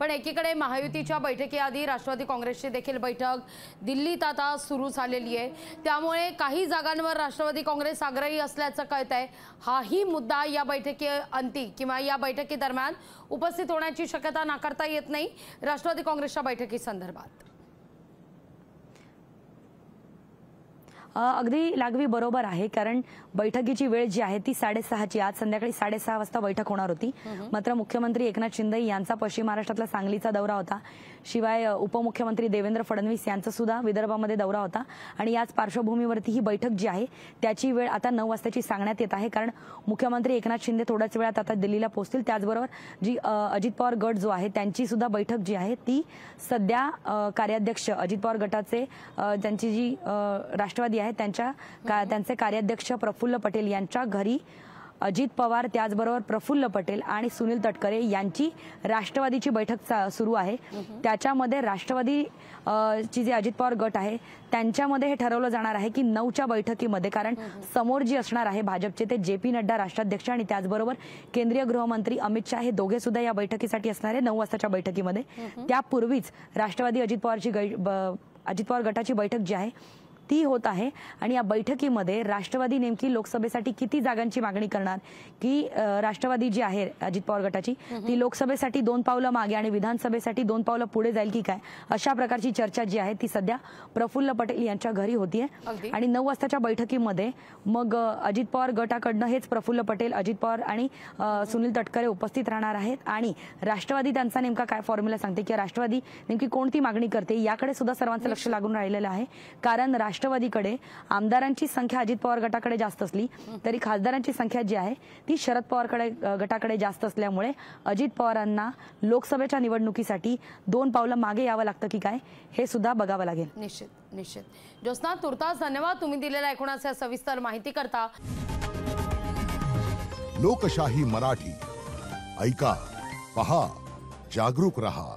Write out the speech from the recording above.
पण एकीकडे महायुतीच्या बैठकीआधी राष्ट्रवादी काँग्रेसची देखील बैठक दिल्लीत आता सुरू झालेली आहे, त्यामुळे काही जागांवर राष्ट्रवादी काँग्रेस आग्रही असल्याचं कळतंय। हाही मुद्दा या बैठकीअंती किंवा या बैठकी दरम्यान उपस्थित होण्याची शक्यता नाकारता येत नाही राष्ट्रवादी काँग्रेसच्या बैठकीसंदर्भात। अगदी लागवी बरोबर आहे, कारण बैठकीची वेळ जी आहे ती 6:30ची, आज संध्याकाळी 6:30 वाजता बैठक होणार होती। मात्र मुख्यमंत्री एकनाथ शिंदे यांचा पश्चिम महाराष्ट्रातला सांगलीचा दौरा होता, शिवाय उपमुख्यमंत्री देवेंद्र फडणवीस यांचा सुद्धा विदर्भामध्ये दौरा होता आणि याच पार्श्वभूमीवरती ही बैठक जी आहे त्याची वेळ आता 9 वाजताची सांगण्यात येत आहे, कारण मुख्यमंत्री एकनाथ शिंदे थोड्याच वेळात आता दिल्लीला पोहोचतील। त्याचबरोबर जी अजित पवार गट जो आहे त्यांची सुद्धा बैठक जी आहे ती सध्या कार्याध्यक्ष अजित पवार गटाचे त्यांची जी राष्ट्रवादी आहे त्यांचे कार्याध्यक्ष प्रफुल्ल पटेल यांच्या घरी अजित पवार, त्याचबरोबर प्रफुल्ल पटेल आणि सुनील तटकरे यांची राष्ट्रवादीची बैठक सुरू आहे। त्याच्यामध्ये राष्ट्रवादी ची जे अजित पवार गट आहे त्यांच्यामध्ये हे ठरवलं जाणार आहे की 9च्या बैठकीमध्ये, कारण समोर जी असणार आहे भाजपचे ते जे पी नड्डा राष्ट्राध्यक्ष आणि त्याचबरोबर केंद्रीय गृहमंत्री अमित शाह हे दोघे सुद्धा या बैठकीसाठी असणार आहे 9 वाजताच्या बैठकीमध्ये। त्यापूर्वीच राष्ट्रवादी अजित पवार गटाची बैठक जी आहे ती होत आहे आणि या बैठकीमध्ये राष्ट्रवादी नेमकी लोकसभेसाठी किती जागांची मागणी करणार, की राष्ट्रवादी जी आहे अजित पवार गटाची ती लोकसभेसाठी 2 पावलं मागे आणि विधानसभेसाठी 2 पावलं पुढे जाईल की काय, अशा प्रकारची चर्चा जी आहे ती सध्या प्रफुल्ल पटेल यांच्या घरी होतीये। आणि 9 वाजताच्या बैठकीमध्ये मग अजित पवार गटाकडनं हेच प्रफुल्ल पटेल, अजित पवार आणि सुनील तटकरे उपस्थित राहणार आहेत आणि राष्ट्रवादी त्यांचा नेमका काय फॉर्म्युला सांगते की राष्ट्रवादी नेमकी कोणती मागणी करते याकडे सुद्धा सर्वांचं लक्ष लागून राहिलेलं आहे, कारण राष्ट्रवादीकडे आमदारांची संख्या अजित पवार गटाकडे जास्त असली तरी खासदारांची संख्या जी आहे ती शरद पवार गटाकडे जास्त असल्यामुळे अजित पवारांना लोकसभेच्या निवडणुकीसाठी 2 पावलं मागे यावं लागतं की काय हे सुद्धा बघावं लागेल। निश्चित ज्योत्स्ना, तुर्तास धन्यवाद तुम्ही दिलेल्या एकूणच सविस्तर माहिती करता। लोकशाही मराठी ऐका, पहा, जागरूक रहा।